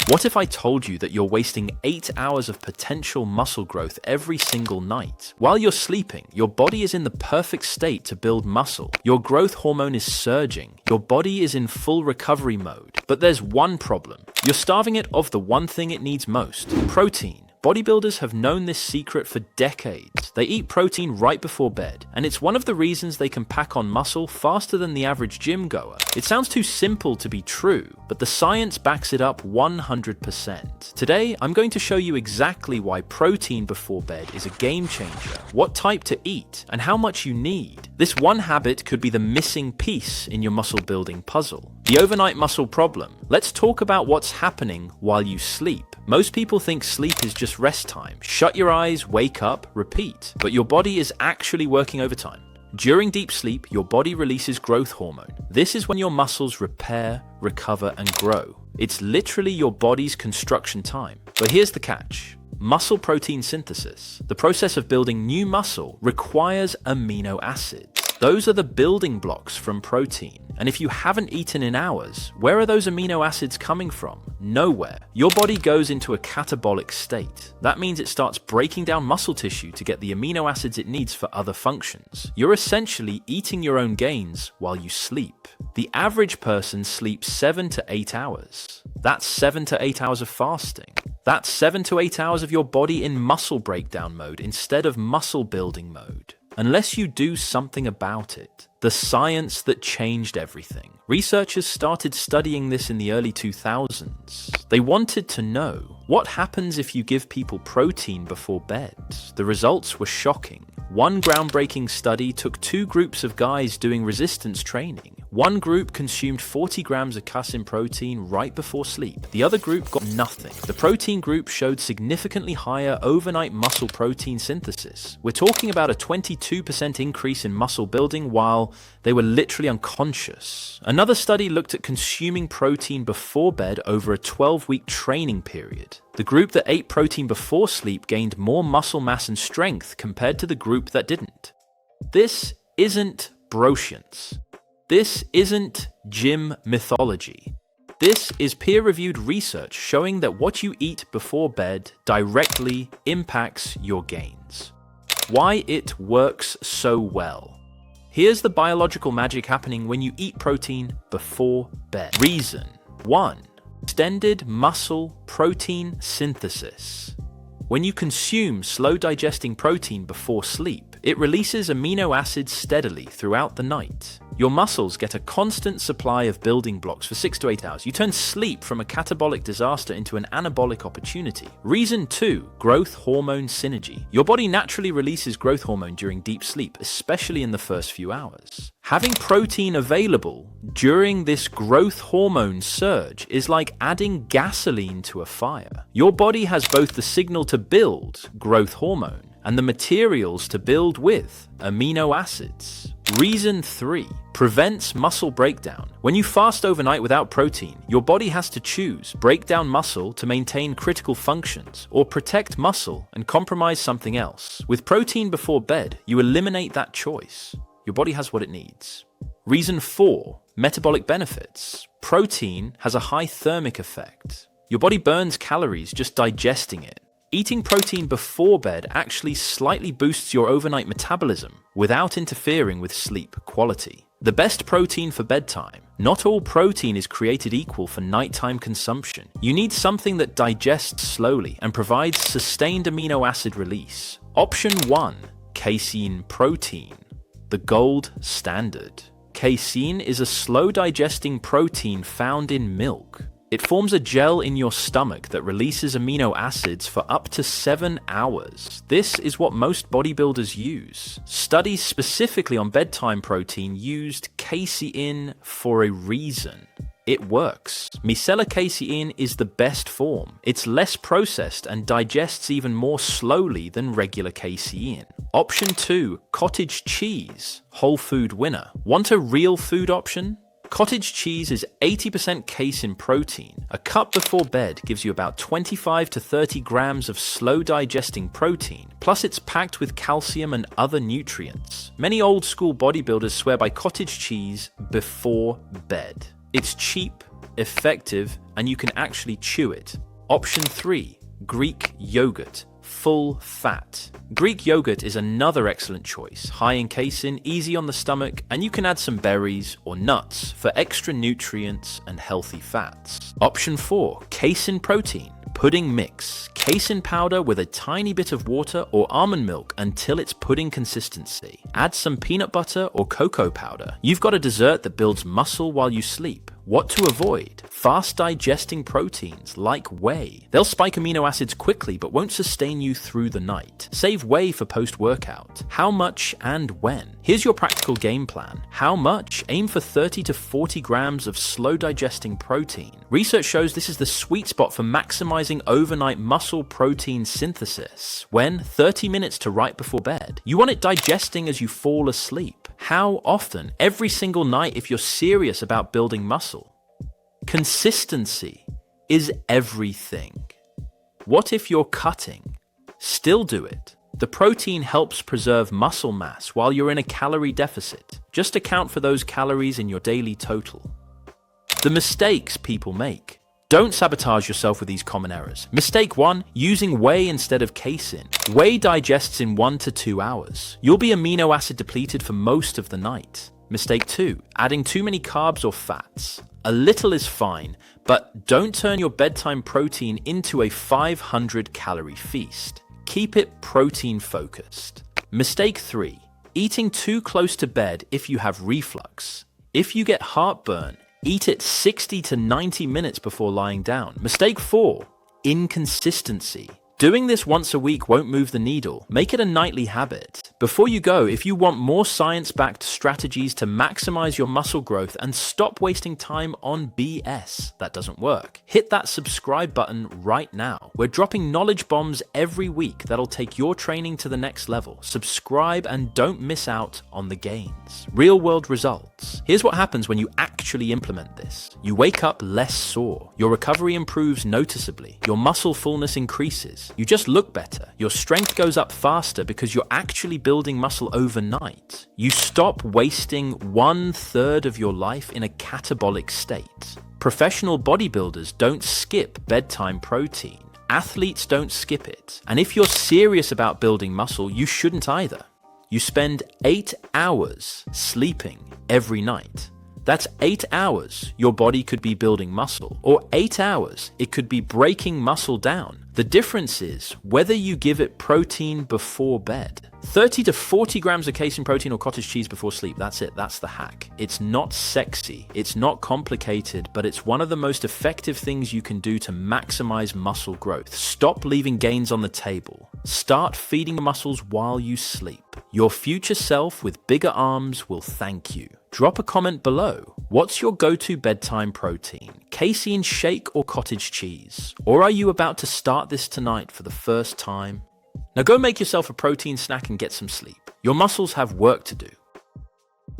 What if I told you that you're wasting 8 hours of potential muscle growth every single night? While you're sleeping, your body is in the perfect state to build muscle. Your growth hormone is surging. Your body is in full recovery mode. But there's one problem. You're starving it of the one thing it needs most: protein. Bodybuilders have known this secret for decades. They eat protein right before bed, and it's one of the reasons they can pack on muscle faster than the average gym goer. It sounds too simple to be true, but the science backs it up 100%. Today, I'm going to show you exactly why protein before bed is a game changer, what type to eat, and how much you need. This one habit could be the missing piece in your muscle building puzzle. The overnight muscle problem. Let's talk about what's happening while you sleep. Most people think sleep is just rest time. Shut your eyes, wake up, repeat. But your body is actually working overtime. During deep sleep, your body releases growth hormone. This is when your muscles repair, recover, and grow. It's literally your body's construction time. But here's the catch. Muscle protein synthesis. The process of building new muscle requires amino acids. Those are the building blocks from protein. And if you haven't eaten in hours, where are those amino acids coming from? Nowhere. Your body goes into a catabolic state. That means it starts breaking down muscle tissue to get the amino acids it needs for other functions. You're essentially eating your own gains while you sleep. The average person sleeps 7 to 8 hours. That's 7 to 8 hours of fasting. That's 7 to 8 hours of your body in muscle breakdown mode instead of muscle building mode. Unless you do something about it. The science that changed everything. Researchers started studying this in the early 2000s. They wanted to know, what happens if you give people protein before bed? The results were shocking. One groundbreaking study took 2 groups of guys doing resistance training. One group consumed 40 grams of casein protein right before sleep. The other group got nothing. The protein group showed significantly higher overnight muscle protein synthesis. We're talking about a 22% increase in muscle building while they were literally unconscious. Another study looked at consuming protein before bed over a 12-week training period. The group that ate protein before sleep gained more muscle mass and strength compared to the group that didn't. This isn't broscience. This isn't gym mythology. This is peer-reviewed research showing that what you eat before bed directly impacts your gains. Why it works so well. Here's the biological magic happening when you eat protein before bed. Reason 1. Extended muscle protein synthesis. When you consume slow-digesting protein before sleep, it releases amino acids steadily throughout the night. Your muscles get a constant supply of building blocks for 6 to 8 hours. You turn sleep from a catabolic disaster into an anabolic opportunity. Reason 2, growth hormone synergy. Your body naturally releases growth hormone during deep sleep, especially in the first few hours. Having protein available during this growth hormone surge is like adding gasoline to a fire. Your body has both the signal to build growth hormone and the materials to build with amino acids. Reason 3, prevents muscle breakdown. When you fast overnight without protein, your body has to choose break down muscle to maintain critical functions or protect muscle and compromise something else. With protein before bed, you eliminate that choice. Your body has what it needs. Reason 4, metabolic benefits. Protein has a high thermic effect. Your body burns calories just digesting it. Eating protein before bed actually slightly boosts your overnight metabolism without interfering with sleep quality. The best protein for bedtime. Not all protein is created equal for nighttime consumption. You need something that digests slowly and provides sustained amino acid release. Option 1, casein protein. The gold standard. Casein is a slow-digesting protein found in milk. It forms a gel in your stomach that releases amino acids for up to 7 hours. This is what most bodybuilders use. Studies specifically on bedtime protein used casein for a reason. It works. Micellar casein is the best form. It's less processed and digests even more slowly than regular casein. Option 2, cottage cheese, whole food winner. Want a real food option? Cottage cheese is 80% casein protein. A cup before bed gives you about 25 to 30 grams of slow-digesting protein, plus it's packed with calcium and other nutrients. Many old-school bodybuilders swear by cottage cheese before bed. It's cheap, effective, and you can actually chew it. Option 3. Greek yogurt. Full fat. Greek yogurt is another excellent choice, high in casein, easy on the stomach, and you can add some berries or nuts for extra nutrients and healthy fats. Option 4. Casein protein. Pudding mix. Casein powder with a tiny bit of water or almond milk until it's pudding consistency. Add some peanut butter or cocoa powder. You've got a dessert that builds muscle while you sleep. What to avoid? Fast digesting proteins like whey. They'll spike amino acids quickly but won't sustain you through the night. Save whey for post-workout. How much and when? Here's your practical game plan. How much? Aim for 30 to 40 grams of slow digesting protein. Research shows this is the sweet spot for maximizing overnight muscle protein synthesis. When? 30 minutes to right before bed. You want it digesting as you fall asleep. How often? Every single night if you're serious about building muscle. Consistency is everything. What if you're cutting? Still do it. The protein helps preserve muscle mass while you're in a calorie deficit. Just account for those calories in your daily total. The mistakes people make. Don't sabotage yourself with these common errors. Mistake 1, using whey instead of casein. Whey digests in 1 to 2 hours. You'll be amino acid depleted for most of the night. Mistake 2, adding too many carbs or fats. A little is fine, but don't turn your bedtime protein into a 500 calorie feast. Keep it protein focused. Mistake 3, eating too close to bed if you have reflux. If you get heartburn, eat it 60 to 90 minutes before lying down. Mistake 4, inconsistency. Doing this once a week won't move the needle. Make it a nightly habit. Before you go, if you want more science-backed strategies to maximize your muscle growth and stop wasting time on BS that doesn't work, hit that subscribe button right now. We're dropping knowledge bombs every week that'll take your training to the next level. Subscribe and don't miss out on the gains. Real-world results. Here's what happens when you actually implement this. You wake up less sore. Your recovery improves noticeably. Your muscle fullness increases. You just look better. Your strength goes up faster because you're actually building muscle overnight. You stop wasting 1/3 of your life in a catabolic state. Professional bodybuilders don't skip bedtime protein. Athletes don't skip it. And if you're serious about building muscle, you shouldn't either. You spend 8 hours sleeping every night. That's 8 hours your body could be building muscle, or 8 hours it could be breaking muscle down. The difference is whether you give it protein before bed. 30 to 40 grams of casein protein or cottage cheese before sleep. That's it. That's the hack. It's not sexy. It's not complicated, but it's one of the most effective things you can do to maximize muscle growth. Stop leaving gains on the table. Start feeding the muscles while you sleep. Your future self with bigger arms will thank you. Drop a comment below. What's your go-to bedtime protein? Casein shake or cottage cheese? Or are you about to start this tonight for the first time? Now go make yourself a protein snack and get some sleep. Your muscles have work to do.